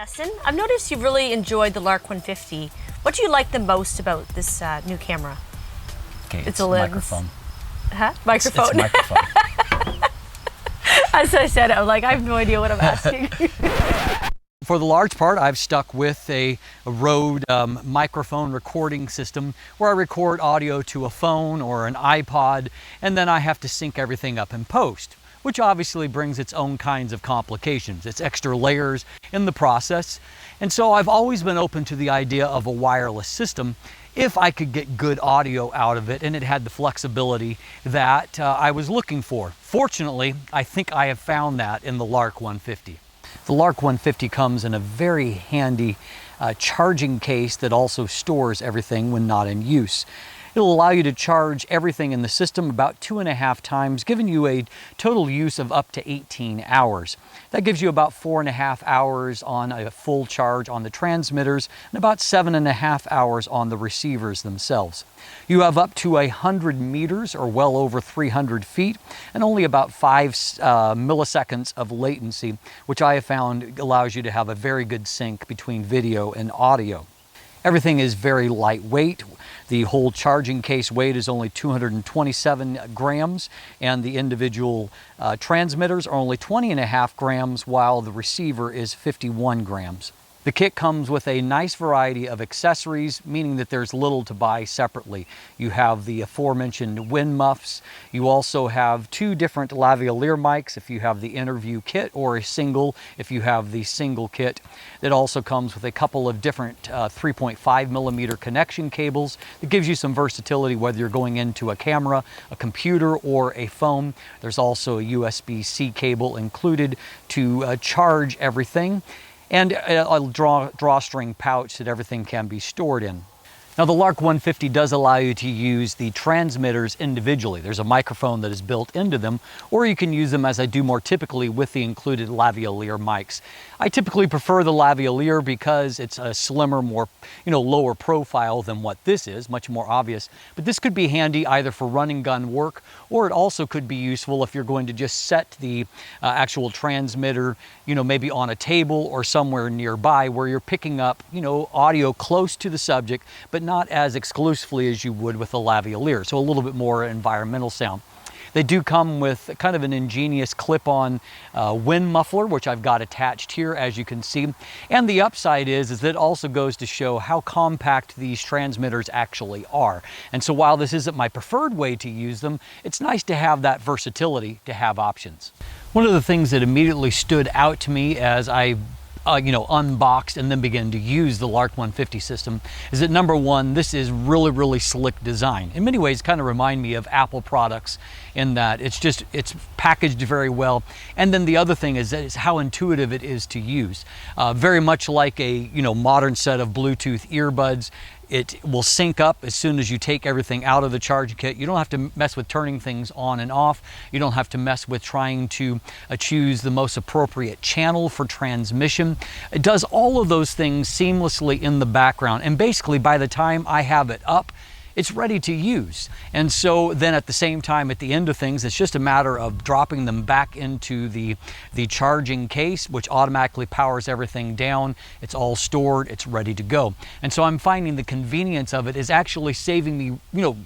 Dustin, I've noticed you've really enjoyed the Lark 150. What do you like the most about this new camera? Okay, it's a a lens. microphone. Huh? Microphone. It's a microphone. As I said, I'm like, I have no idea what I'm asking. For the large part, I've stuck with a Rode microphone recording system where I record audio to a phone or an iPod, and then I have to sync everything up in post, which obviously brings its own kinds of complications. It's extra layers in the process. And so I've always been open to the idea of a wireless system if I could get good audio out of it and it had the flexibility that I was looking for. Fortunately, I think I have found that in the Lark 150. The Lark 150 comes in a very handy charging case that also stores everything when not in use. It'll allow you to charge everything in the system about 2.5 times, giving you a total use of up to 18 hours. That gives you about 4.5 hours on a full charge on the transmitters and about 7.5 hours on the receivers themselves. You have up to 100 meters or well over 300 feet and only about 5 milliseconds of latency, which I have found allows you to have a very good sync between video and audio. Everything is very lightweight. The whole charging case weight is only 227 grams, and the individual transmitters are only 20.5 grams, while the receiver is 51 grams. The kit comes with a nice variety of accessories, meaning that there's little to buy separately. You have the aforementioned wind muffs. You also have 2 different Lavalier mics if you have the interview kit, or a single if you have the single kit. It also comes with a couple of different 3.5 millimeter connection cables that gives you some versatility whether you're going into a camera, a computer, or a phone. There's also a USB-C cable included to charge everything, and a drawstring pouch that everything can be stored in. Now, the Lark 150 does allow you to use the transmitters individually. There's a microphone that is built into them, or you can use them as I do more typically with the included Lavalier mics. I typically prefer the Lavalier because it's a slimmer, more lower profile than what this is, much more obvious. But this could be handy either for run and gun work, or it also could be useful if you're going to just set the actual transmitter, maybe on a table or somewhere nearby where you're picking up, audio close to the subject, but not as exclusively as you would with a Lavalier, so a little bit more environmental sound. They do come with kind of an ingenious clip-on wind muffler, which I've got attached here, as you can see. And the upside is that it also goes to show how compact these transmitters actually are. And so while this isn't my preferred way to use them, it's nice to have that versatility, to have options. One of the things that immediately stood out to me as I unboxed and then began to use the Lark 150 system is that, number one, this is really slick design. In many ways, kind of remind me of Apple products in that it's packaged very well. And then the other thing is that it's how intuitive it is to use. Very much like a modern set of Bluetooth earbuds. It will sync up as soon as you take everything out of the charging kit. You don't have to mess with turning things on and off. You don't have to mess with trying to choose the most appropriate channel for transmission. It does all of those things seamlessly in the background. And basically, by the time I have it up, it's ready to use. And so then at the same time, at the end of things, it's just a matter of dropping them back into the charging case, which automatically powers everything down. It's all stored, it's ready to go. And so I'm finding the convenience of it is actually saving me,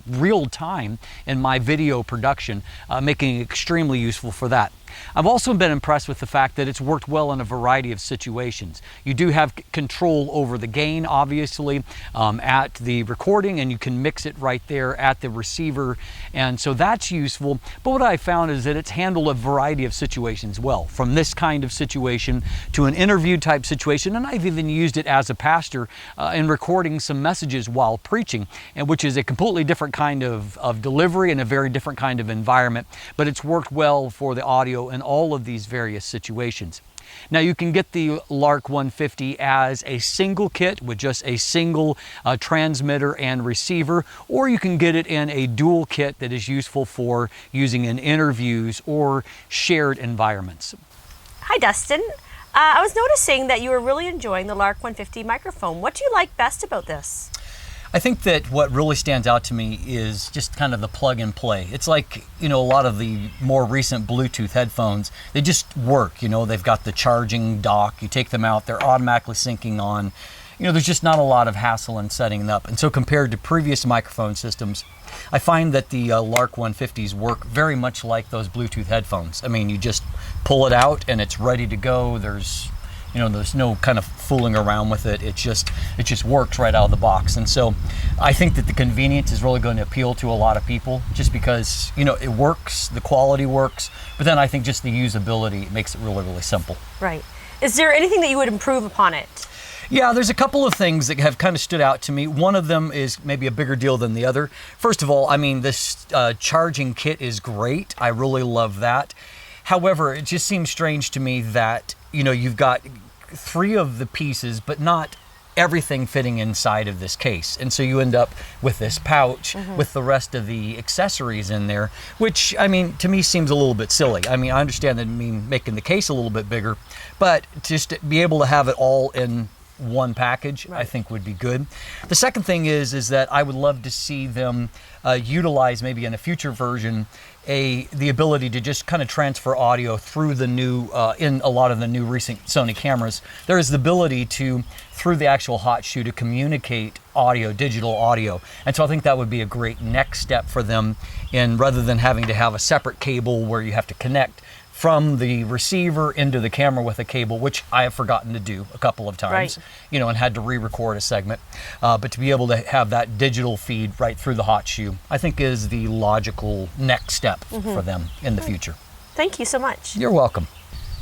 real time in my video production, making it extremely useful for that. I've also been impressed with the fact that it's worked well in a variety of situations. You do have control over the gain, obviously, at the recording, and you can mix it right there at the receiver, and so that's useful. But what I found is that it's handled a variety of situations well, from this kind of situation to an interview type situation, and I've even used it as a pastor in recording some messages while preaching, and which is a completely different kind of delivery and a very different kind of environment, but it's worked well for the audio in all of these various situations. Now, you can get the Lark 150 as a single kit with just a single transmitter and receiver, or you can get it in a dual kit that is useful for using in interviews or shared environments. Hi, Dustin. I was noticing that you were really enjoying the Lark 150 microphone. What do you like best about this? I think that what really stands out to me is just kind of the plug and play. It's like, a lot of the more recent Bluetooth headphones, they just work. They've got the charging dock. You take them out, they're automatically syncing on. There's just not a lot of hassle in setting them up. And so compared to previous microphone systems, I find that the Lark 150s work very much like those Bluetooth headphones. I mean, you just pull it out and it's ready to go. There's no kind of fooling around with it. It just works right out of the box. And so I think that the convenience is really going to appeal to a lot of people just because, it works, the quality works, but then I think just the usability makes it really, really simple. Right. Is there anything that you would improve upon it? Yeah, there's a couple of things that have kind of stood out to me. One of them is maybe a bigger deal than the other. First of all, I mean, this charging kit is great. I really love that. However, it just seems strange to me that, you've got 3 of the pieces, but not everything fitting inside of this case. And so you end up with this pouch with the rest of the accessories in there, which, I mean, to me seems a little bit silly. I mean, I understand that making the case a little bit bigger, but just to be able to have it all in one package, right, I think would be good. The second thing is that I would love to see them utilize maybe in a future version the ability to just kind of transfer audio through the new, in a lot of the new recent Sony cameras, there is the ability to, through the actual hot shoe, to communicate audio, digital audio. And so I think that would be a great next step for them, rather than having to have a separate cable where you have to connect from the receiver into the camera with a cable, which I have forgotten to do a couple of times, right, and had to re-record a segment. But to be able to have that digital feed right through the hot shoe, I think is the logical next step for them in the future. Thank you so much. You're welcome.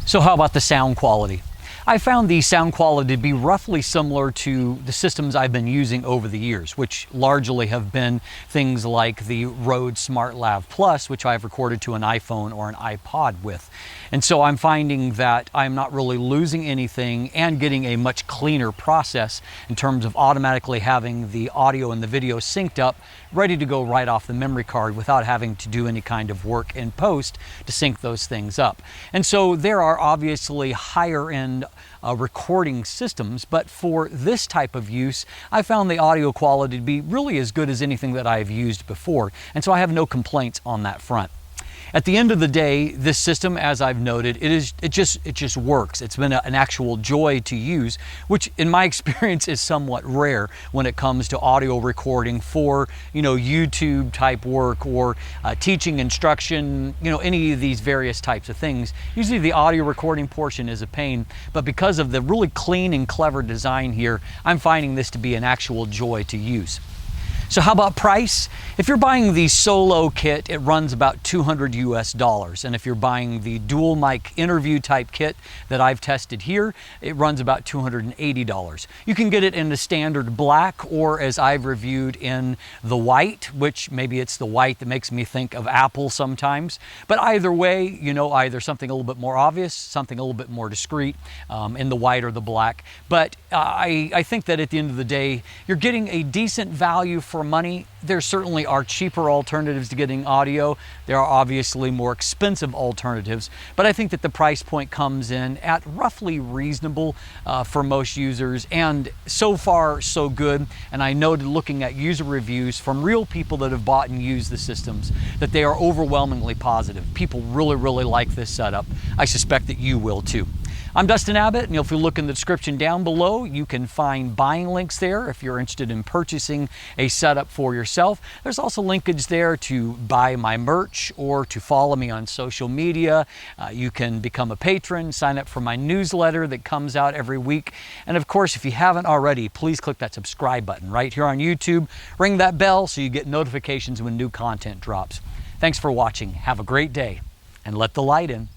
So how about the sound quality? I found the sound quality to be roughly similar to the systems I've been using over the years, which largely have been things like the Rode Smart Lav Plus, which I've recorded to an iPhone or an iPod with. And so I'm finding that I'm not really losing anything and getting a much cleaner process in terms of automatically having the audio and the video synced up, ready to go right off the memory card without having to do any kind of work in post to sync those things up. And so there are obviously higher end recording systems, but for this type of use, I found the audio quality to be really as good as anything that I've used before. And so I have no complaints on that front. At the end of the day, this system, as I've noted, it just works. It's been an actual joy to use, which in my experience is somewhat rare when it comes to audio recording for, YouTube type work or teaching, instruction, any of these various types of things. Usually the audio recording portion is a pain, but because of the really clean and clever design here, I'm finding this to be an actual joy to use. So how about price? If you're buying the solo kit, it runs about $200 US. And if you're buying the dual mic interview type kit that I've tested here, it runs about $280. You can get it in the standard black, or as I've reviewed, in the white, which maybe it's the white that makes me think of Apple sometimes. But either way, either something a little bit more obvious, something a little bit more discreet, in the white or the black. But I think that at the end of the day, you're getting a decent value for money. There certainly are cheaper alternatives to getting audio. There are obviously more expensive alternatives, but I think that the price point comes in at roughly reasonable for most users, and so far so good. And I noted, looking at user reviews from real people that have bought and used the systems, that they are overwhelmingly positive. People really, really like this setup. I suspect that you will too. I'm Dustin Abbott, and if you look in the description down below, you can find buying links there if you're interested in purchasing a setup for yourself. There's also linkage there to buy my merch or to follow me on social media. You can become a patron, sign up for my newsletter that comes out every week. And of course, if you haven't already, please click that subscribe button right here on YouTube. Ring that bell so you get notifications when new content drops. Thanks for watching. Have a great day, and let the light in.